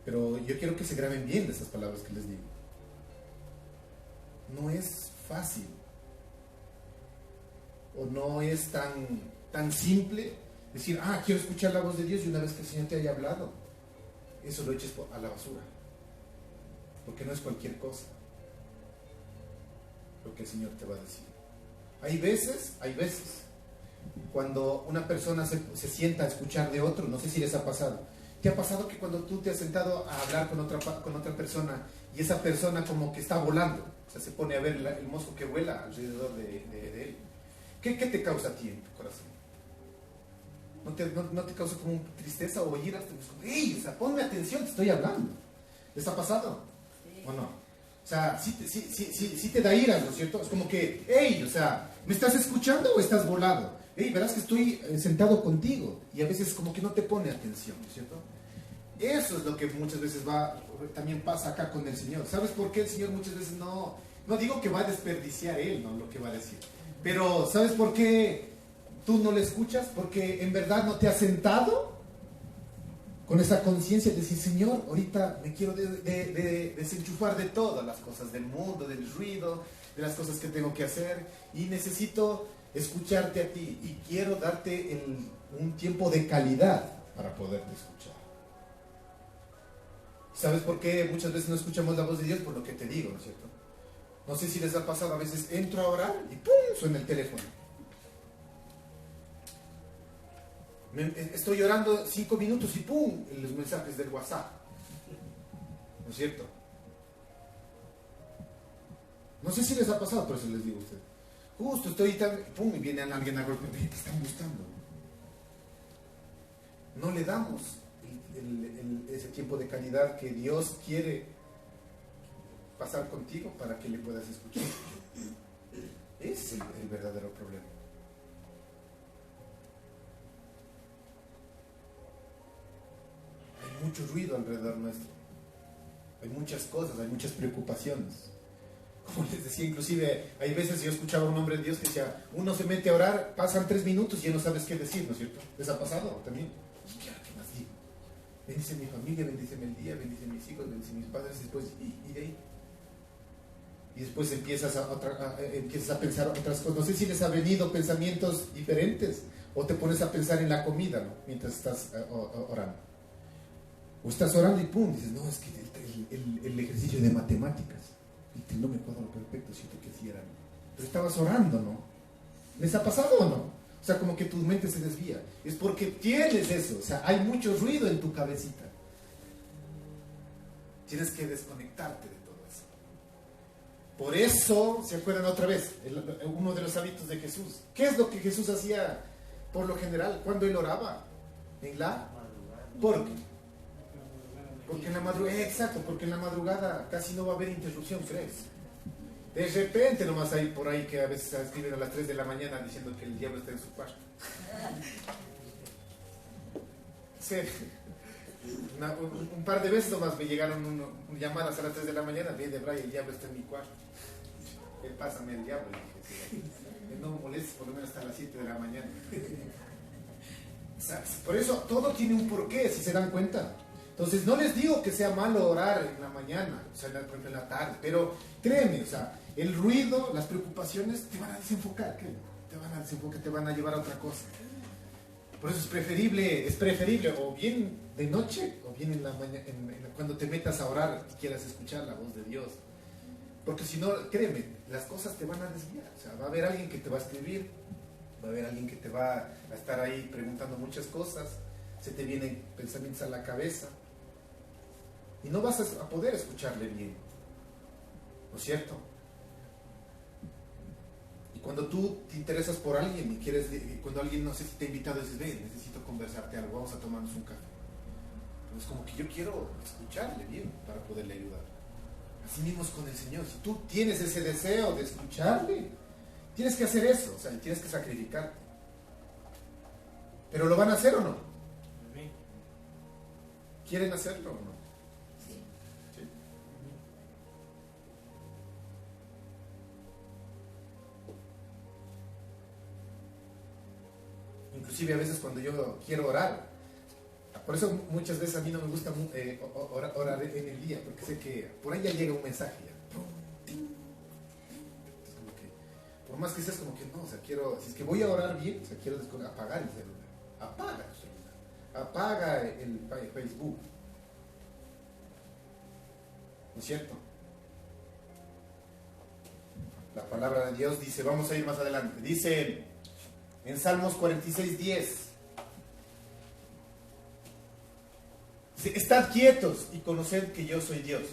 [SPEAKER 2] Pero yo quiero que se graben bien de esas palabras que les digo. No es fácil, o no es tan simple decir, quiero escuchar la voz de Dios, y una vez que el Señor te haya hablado, eso lo eches a la basura, porque no es cualquier cosa lo que el Señor te va a decir. Hay veces cuando una persona se sienta a escuchar de otro, no sé si les ha pasado. ¿Te ha pasado que cuando tú te has sentado a hablar con otra persona y esa persona como que está volando, o sea, se pone a ver el mosco que vuela alrededor de él? ¿Qué te causa a ti en tu corazón? ¿No te causa como tristeza o ira? ¡Ey! O sea, ponme atención, te estoy hablando. ¿Les ha pasado? Sí. ¿O no? O sea, sí te da ira, ¿no es cierto? Es como que, ¡ey! O sea, ¿me estás escuchando o estás volado? ¡Ey! Verás que estoy sentado contigo. Y a veces como que no te pone atención, ¿no es cierto? Eso es lo que muchas veces también pasa acá con el Señor. ¿Sabes por qué el Señor muchas veces no digo que va a desperdiciar Él, ¿no?, lo que va a decir? Pero ¿sabes por qué tú no le escuchas? Porque en verdad no te has sentado con esa conciencia de decir, Señor, ahorita me quiero desenchufar de todas las cosas del mundo, del ruido, de las cosas que tengo que hacer, y necesito escucharte a ti, y quiero darte un tiempo de calidad para poderte escuchar. ¿Sabes por qué muchas veces no escuchamos la voz de Dios? Por lo que te digo, ¿no es cierto? No sé si les ha pasado, a veces entro a orar y ¡pum!, suena el teléfono. Estoy orando 5 minutos y ¡pum! Los mensajes del WhatsApp. ¿No es cierto? No sé si les ha pasado, por eso les digo a ustedes. Justo estoy tan... ¡Pum! Y viene alguien a golpear. ¿Qué están buscando? No le damos ese tiempo de calidad que Dios quiere pasar contigo para que le puedas escuchar. Ese es el verdadero problema. Hay mucho ruido alrededor nuestro. Hay muchas cosas, hay muchas preocupaciones. Como les decía, inclusive hay veces yo escuchaba a un hombre de Dios que decía, uno se mete a orar, pasan 3 minutos y ya no sabes qué decir, ¿no es cierto? ¿Les ha pasado también? ¿Qué más digo? Bendice mi familia, bendíceme el día, bendice mis hijos, bendice mis padres, después, y de ahí. Y después empiezas a pensar otras cosas. No sé si les ha venido pensamientos diferentes, o te pones a pensar en la comida, ¿no? Mientras estás orando. O estás orando y pum, dices, no, es que el ejercicio de matemáticas, el trinómio cuadrado perfecto, siento que sí era, ¿no? Pero estabas orando, ¿no? ¿Les ha pasado o no? O sea, como que tu mente se desvía. Es porque tienes eso, o sea, hay mucho ruido en tu cabecita. Tienes que desconectarte de todo eso. Por eso, ¿se acuerdan otra vez? Uno de los hábitos de Jesús. ¿Qué es lo que Jesús hacía por lo general cuando él oraba? ¿En la? ¿Por qué? Porque en la madrugada, exacto, porque en la madrugada casi no va a haber interrupción, ¿crees? De repente nomás hay por ahí que a veces escriben a las 3 de la mañana diciendo que el diablo está en su cuarto. Sí. Un par de veces nomás me llegaron llamadas a las 3 de la mañana, viene Brian, el diablo está en mi cuarto. Pásame el diablo, dije, sí. No me molestes por lo menos hasta las 7 de la mañana. Por eso todo tiene un porqué, si se dan cuenta. Entonces no les digo que sea malo orar en la mañana, o sea, por ejemplo en la tarde, pero créeme, o sea, el ruido, las preocupaciones te van a desenfocar, créeme, te van a llevar a otra cosa. Por eso es preferible o bien de noche o bien en la mañana, cuando te metas a orar y quieras escuchar la voz de Dios. Porque si no, créeme, las cosas te van a desviar, o sea, va a haber alguien que te va a escribir, va a haber alguien que te va a estar ahí preguntando muchas cosas, se te vienen pensamientos a la cabeza. Y no vas a poder escucharle bien, ¿no es cierto? Y cuando tú te interesas por alguien y quieres, cuando alguien no sé si te ha invitado y dices, ven, necesito conversarte algo, vamos a tomarnos un café. Pues como que yo quiero escucharle bien para poderle ayudar. Así mismo es con el Señor. Si tú tienes ese deseo de escucharle, tienes que hacer eso, o sea, tienes que sacrificarte. ¿Pero lo van a hacer o no? ¿Quieren hacerlo o no? Inclusive a veces cuando yo quiero orar, por eso muchas veces a mí no me gusta orar en el día, porque sé que por ahí ya llega un mensaje ya. Es como que, por más que seas como que no, o sea, quiero, si es que voy a orar bien, o sea, quiero apagar el celular. Apaga el celular, apaga el Facebook, ¿no es cierto? La palabra de Dios dice, vamos a ir más adelante, dice en Salmos 46:10, dice, estad quietos y conoced que yo soy Dios.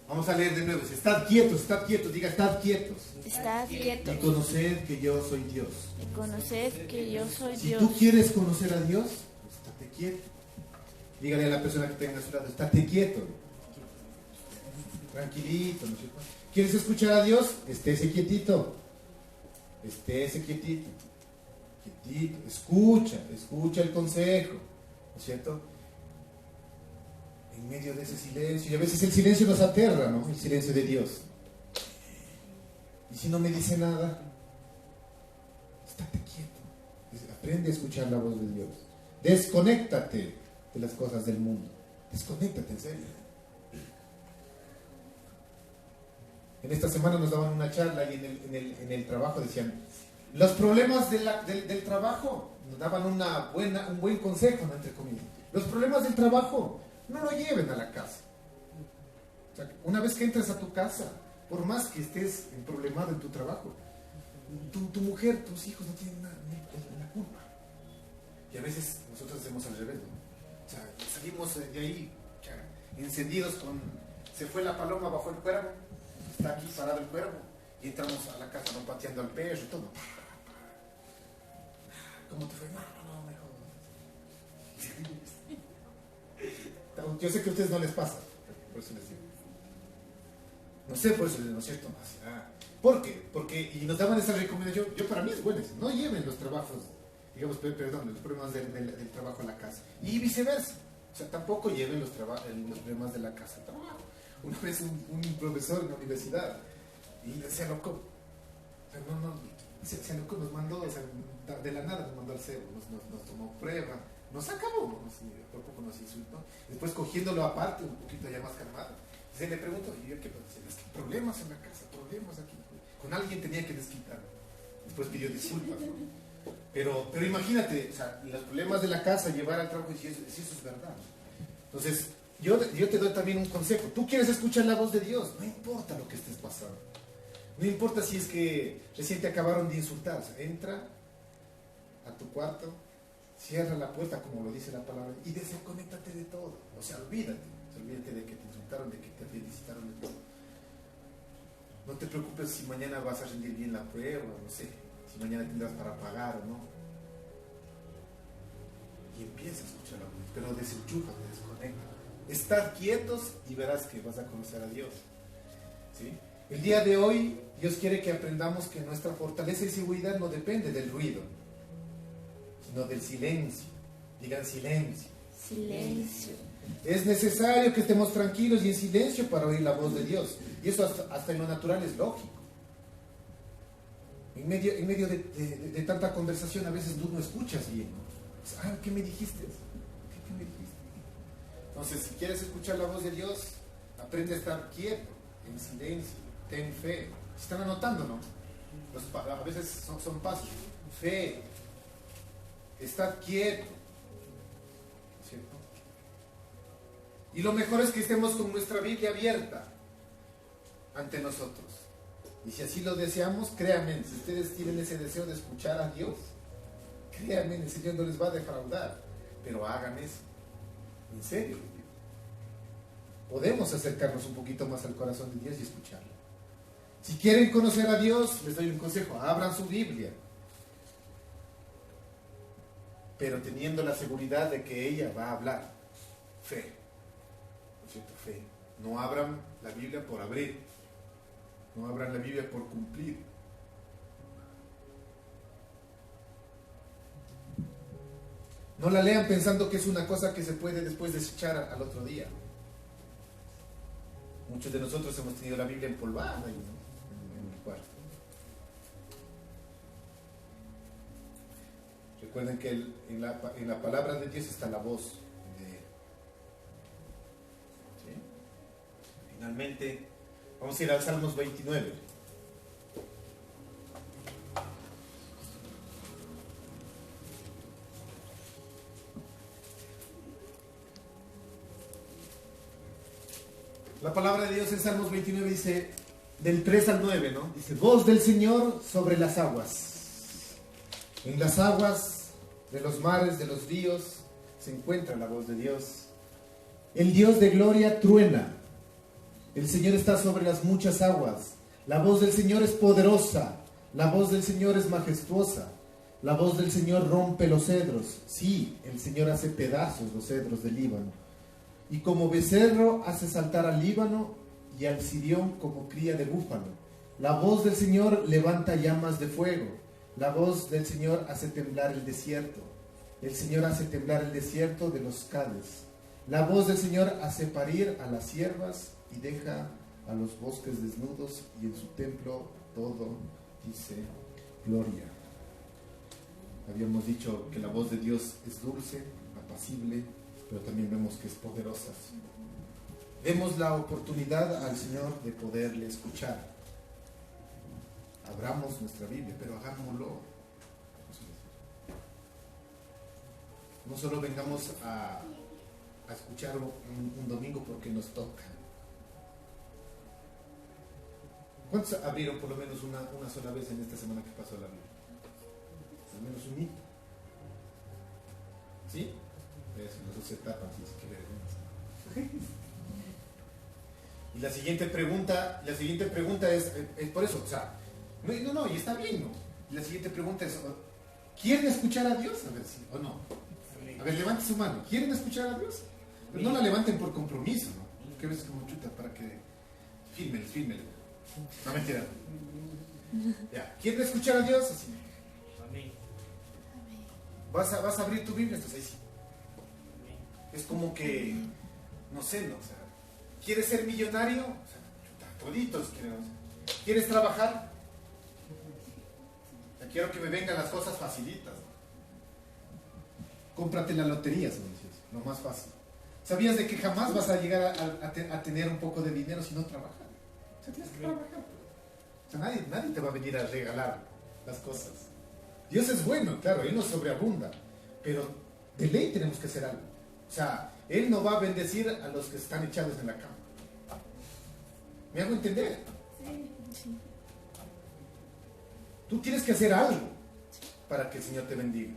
[SPEAKER 2] Vamos a leer de nuevo, dice, estad quietos, diga, estad quietos.
[SPEAKER 6] Estad quietos.
[SPEAKER 2] Y conoced que yo soy Dios.
[SPEAKER 6] Y conoced que yo soy
[SPEAKER 2] Si
[SPEAKER 6] Dios.
[SPEAKER 2] tú quieres conocer a Dios, pues estate quieto. Dígale a la persona que tenga a su lado, estate quieto. Tranquilito, no sé cuánto. ¿Quieres escuchar a Dios? Estése quietito. Estése quietito. Quietito. Escucha el consejo. ¿No es cierto? En medio de ese silencio. Y a veces el silencio nos aterra, ¿no? El silencio de Dios. Y si no me dice nada, estate quieto. Aprende a escuchar la voz de Dios. Desconéctate de las cosas del mundo. Desconéctate, en serio. En esta semana nos daban una charla y en el trabajo decían, los problemas del trabajo, nos daban un buen consejo, ¿no? Entre comillas. Los problemas del trabajo no lo lleven a la casa. O sea, una vez que entres a tu casa, por más que estés problemado en tu trabajo, tu mujer, tus hijos no tienen la culpa. Y a veces nosotros hacemos al revés, ¿no? O sea, salimos de ahí encendidos con... Se fue la paloma bajo el cuervo, está aquí parado el cuervo, y entramos a la casa, ¿no? Pateando al perro y todo. ¿Cómo te fue? No, mejor. Yo sé que a ustedes no les pasa, por eso les digo. No sé, por eso les digo, ¿no es cierto? ¿Por qué? Porque, y nos daban esa recomendación, yo para mí es buena, no lleven los trabajos, digamos, perdón, los problemas del trabajo a la casa. Y viceversa, o sea, tampoco lleven los problemas de la casa al trabajo. Una vez un profesor en la universidad, y se alocó, o sea, se alocó, nos mandó, o sea, de la nada nos mandó al cebo, nos tomó prueba, nos acabó, por poco nos insultó. Después cogiéndolo aparte, un poquito ya más calmado, se le preguntó, y yo, ¿qué pasa? Es que problemas en la casa, problemas aquí. Con alguien tenía que desquitar. Después pidió disculpas, ¿no? Pero imagínate, o sea, los problemas de la casa, llevar al trabajo, si eso es verdad. Entonces, yo te doy también un consejo. Tú quieres escuchar la voz de Dios, no importa lo que estés pasando. No importa si es que recién te acabaron de insultar. O sea, entra a tu cuarto, cierra la puerta, como lo dice la palabra, y desconéctate de todo. O sea, olvídate de que te insultaron, de que te felicitaron, de todo. No te preocupes si mañana vas a rendir bien la prueba, no sé, si mañana tendrás para pagar o no. Y empieza a escuchar la voz, pero desenchúfate, desconecta. Estad quietos y verás que vas a conocer a Dios. ¿Sí? El día de hoy, Dios quiere que aprendamos que nuestra fortaleza y seguridad no depende del ruido, sino del silencio. Digan silencio.
[SPEAKER 6] Silencio.
[SPEAKER 2] Es necesario que estemos tranquilos y en silencio para oír la voz de Dios. Y eso hasta en lo natural es lógico. En medio de tanta conversación a veces tú no escuchas bien. ¿Qué me dijiste? ¿Qué me dijiste? Entonces, si quieres escuchar la voz de Dios, aprende a estar quieto, en silencio, ten fe. Están anotando, ¿no? A veces son pasos. Fe, estar quieto. ¿Cierto? Y lo mejor es que estemos con nuestra Biblia abierta ante nosotros. Y si así lo deseamos, créanme, si ustedes tienen ese deseo de escuchar a Dios, créanme, el Señor no les va a defraudar. Pero hagan eso. En serio. Podemos acercarnos un poquito más al corazón de Dios y escucharlo. Si quieren conocer a Dios, les doy un consejo. Abran su Biblia. Pero teniendo la seguridad de que ella va a hablar. Fe. ¿No es cierto? Fe. No abran la Biblia por abrir. No abran la Biblia por cumplir. No la lean pensando que es una cosa que se puede después desechar al otro día. Muchos de nosotros hemos tenido la Biblia empolvada ahí, ¿no? En el cuarto. Recuerden que en la palabra de Dios está la voz de Él. ¿Sí? Finalmente, vamos a ir al Salmos 29. La palabra de Dios en Salmos 29 dice, del 3 al 9, ¿no? Dice, voz del Señor sobre las aguas. En las aguas de los mares, de los ríos, se encuentra la voz de Dios. El Dios de gloria truena. El Señor está sobre las muchas aguas. La voz del Señor es poderosa. La voz del Señor es majestuosa. La voz del Señor rompe los cedros. Sí, el Señor hace pedazos los cedros del Líbano. Y como becerro hace saltar al Líbano y al Sirión como cría de búfalo. La voz del Señor levanta llamas de fuego. La voz del Señor hace temblar el desierto. El Señor hace temblar el desierto de los Cades. La voz del Señor hace parir a las ciervas y deja a los bosques desnudos, y en su templo todo dice gloria. Habíamos dicho que la voz de Dios es dulce, apacible, pero también vemos que es poderosa. Demos la oportunidad al Señor de poderle escuchar. Abramos nuestra Biblia, pero hagámoslo. No solo vengamos a escuchar un domingo porque nos toca. ¿Cuántos abrieron por lo menos una sola vez en esta semana que pasó la Biblia? Al menos un hito. ¿Sí? Eso, no se tapan, sí, qué vergüenza. Y la siguiente pregunta es por eso, o sea, no, y está bien, ¿no? Y la siguiente pregunta es, ¿quieren escuchar a Dios? A ver, sí o no. A ver, levante su mano. ¿Quieren escuchar a Dios? Pero no la levanten por compromiso, ¿no? Que a veces como chuta para que... Fírmele. No, mentira. Ya. ¿Quieren escuchar a Dios? Así.
[SPEAKER 4] Amén.
[SPEAKER 2] ¿Vas a abrir tu Biblia? Entonces ahí sí. Es como que, no sé, ¿no? O sea, ¿quieres ser millonario? O sea, chuta, toditos quieren. ¿Quieres trabajar? Ya quiero que me vengan las cosas facilitas, ¿no? Cómprate la lotería, se me dice, lo más fácil. ¿Sabías de que jamás vas a llegar a tener un poco de dinero si no trabajas? O sea, tienes que trabajar. O sea, nadie te va a venir a regalar las cosas. Dios es bueno, claro, Él nos sobreabunda, pero de ley tenemos que hacer algo. O sea, Él no va a bendecir a los que están echados en la cama. ¿Me hago entender?
[SPEAKER 6] Sí.
[SPEAKER 2] Tú tienes que hacer algo para que el Señor te bendiga.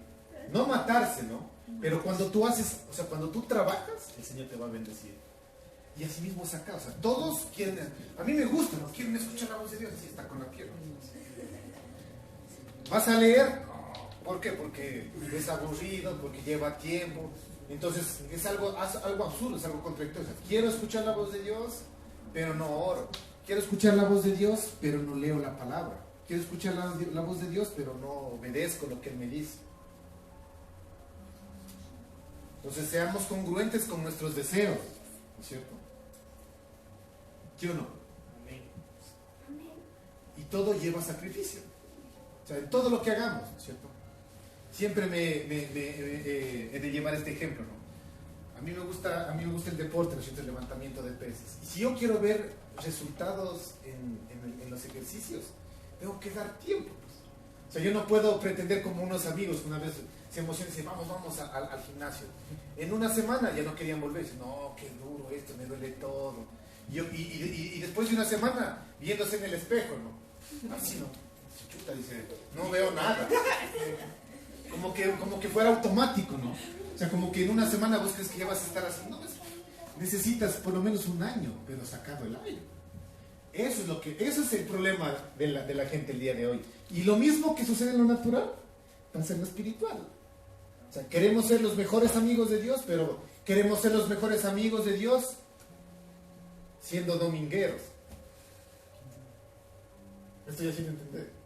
[SPEAKER 2] No matarse, ¿no? Pero cuando tú haces, o sea, cuando tú trabajas, el Señor te va a bendecir. Y así mismo es acá, o sea, todos quieren, a mí me gusta, ¿no? Quieren escuchar la voz de Dios, así está con la pierna. ¿Vas a leer? No. ¿Por qué? Porque es aburrido, porque lleva tiempo. Entonces, es algo absurdo, es algo contradictorio. O sea, quiero escuchar la voz de Dios, pero no oro. Quiero escuchar la voz de Dios, pero no leo la palabra. Quiero escuchar la voz de Dios, pero no obedezco lo que Él me dice. Entonces seamos congruentes con nuestros deseos, ¿no es cierto? ¿Sí o no?
[SPEAKER 4] Amén.
[SPEAKER 2] Y todo lleva sacrificio. O sea, en todo lo que hagamos, ¿no es cierto? Siempre he de llevar este ejemplo, ¿no? A mí me gusta el deporte, ¿no es cierto? El levantamiento de pesas. Y si yo quiero ver resultados en los ejercicios, tengo que dar tiempo. Pues. O sea, yo no puedo pretender como unos amigos que una vez se emocionan y dicen, vamos al gimnasio. En una semana ya no querían volver. Dicen, no, qué duro esto, me duele todo. Y después de una semana, viéndose en el espejo, ¿no? Así, ¿no? Chuta, dice, no veo nada. Como que fuera automático, ¿no? O sea, como que en una semana vos crees que ya vas a estar así. No, necesitas por lo menos un año, pero sacado el aire. Eso es el problema de la gente el día de hoy. Y lo mismo que sucede en lo natural, pasa en lo espiritual. O sea, queremos ser los mejores amigos de Dios, pero queremos ser los mejores amigos de Dios siendo domingueros. ¿Me estoy haciendo entender?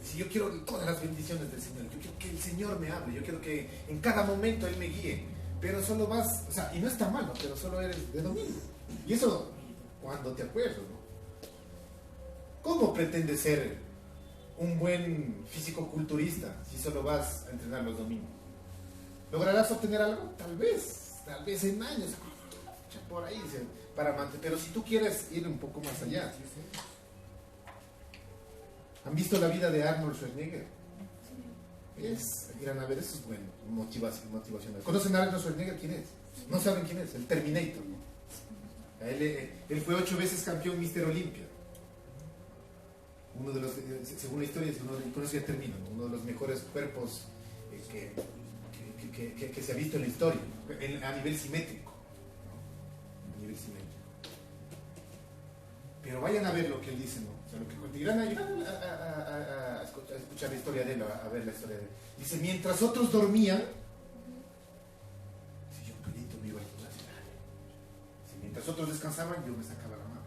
[SPEAKER 2] Si yo quiero todas las bendiciones del Señor, yo quiero que el Señor me hable, yo quiero que en cada momento Él me guíe, pero solo vas, o sea, y no está malo, pero solo eres de domingo. Y eso cuando te acuerdas, ¿no? ¿Cómo pretendes ser un buen físico-culturista si solo vas a entrenar los domingos? ¿Lograrás obtener algo? Tal vez en años, por ahí, para mantener. Pero si tú quieres ir un poco más allá, ¿han visto la vida de Arnold Schwarzenegger? Miran a ver, eso es bueno, motivacional. ¿Conocen a Arnold Schwarzenegger? ¿Quién es? No saben quién es, el Terminator, ¿no? Él fue 8 veces campeón Mr. Olympia. Uno de los, según la historia, con eso ya termino, uno de los mejores cuerpos que se ha visto en la historia, a nivel simétrico. ¿No? A nivel simétrico. Pero vayan a ver lo que él dice, ¿no? O sea, lo que cuenta. Irán a escuchar la historia de él, a ver la historia de él. Dice, mientras otros dormían, si yo pelito me iba a gimnasio. Mientras otros descansaban, yo me sacaba la mano.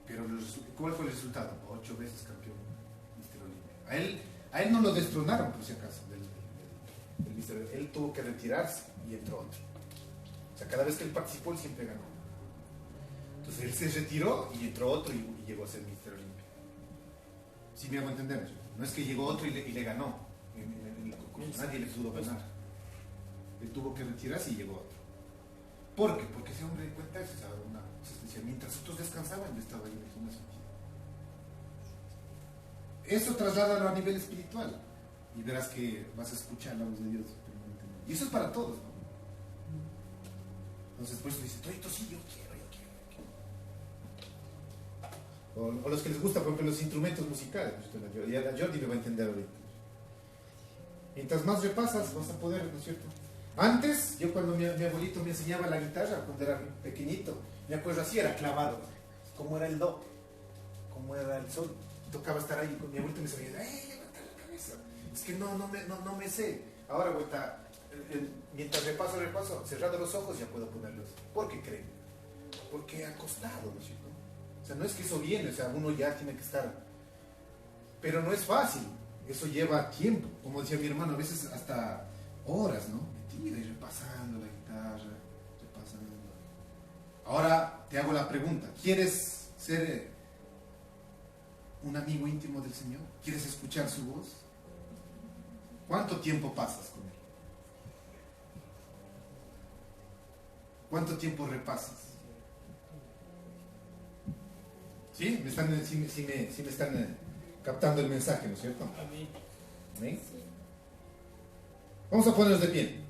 [SPEAKER 2] Pero ¿cuál fue el resultado? 8 veces campeón Mr. Olympia. A él no lo destronaron, por si acaso, del Mr. Olympia. Él tuvo que retirarse y entró otro. O sea, cada vez que él participó, él siempre ganó. Entonces él se retiró y entró otro y llegó a ser Mr. Olympia. ¿Sí me hago entender? No es que llegó otro y le ganó. En el concurso. Nadie le pudo ganar. Él tuvo que retirarse y llegó otro. ¿Por qué? Porque ese hombre cuenta eso, ¿sabes? Mientras otros descansaban, yo estaba ahí en el gimnasio. Eso trasládalo a nivel espiritual y verás que vas a escuchar la voz de Dios permanentemente. Y eso es para todos, ¿no? Entonces, por eso dice, todo sí, yo quiero. O los que les gusta, por ejemplo, los instrumentos musicales. Y a Jordi me va a entender ahorita. Mientras más repasas, vas a poder, ¿no es cierto? Antes, yo cuando mi abuelito me enseñaba la guitarra, cuando era pequeñito, me acuerdo así, era clavado, como era el do, como era el sol. Tocaba estar ahí, con mi abuelito me decía, levanta la cabeza. Es que no me sé. Ahora, vuelta, mientras repaso, cerrando los ojos ya puedo ponerlos. ¿Por qué creen? Porque ha costado, ¿no es cierto? O sea, no es que eso viene, o sea, uno ya tiene que estar... Pero no es fácil, eso lleva tiempo. Como decía mi hermano, a veces hasta horas, ¿no? Metido y repasando la guitarra, repasando. Ahora te hago la pregunta, ¿quieres ser un amigo íntimo del Señor? ¿Quieres escuchar su voz? ¿Cuánto tiempo pasas con Él? ¿Cuánto tiempo repasas? ¿Sí? ¿Me están captando el mensaje, ¿no es cierto?
[SPEAKER 4] Amén.
[SPEAKER 2] ¿Amén? Vamos a ponernos de pie.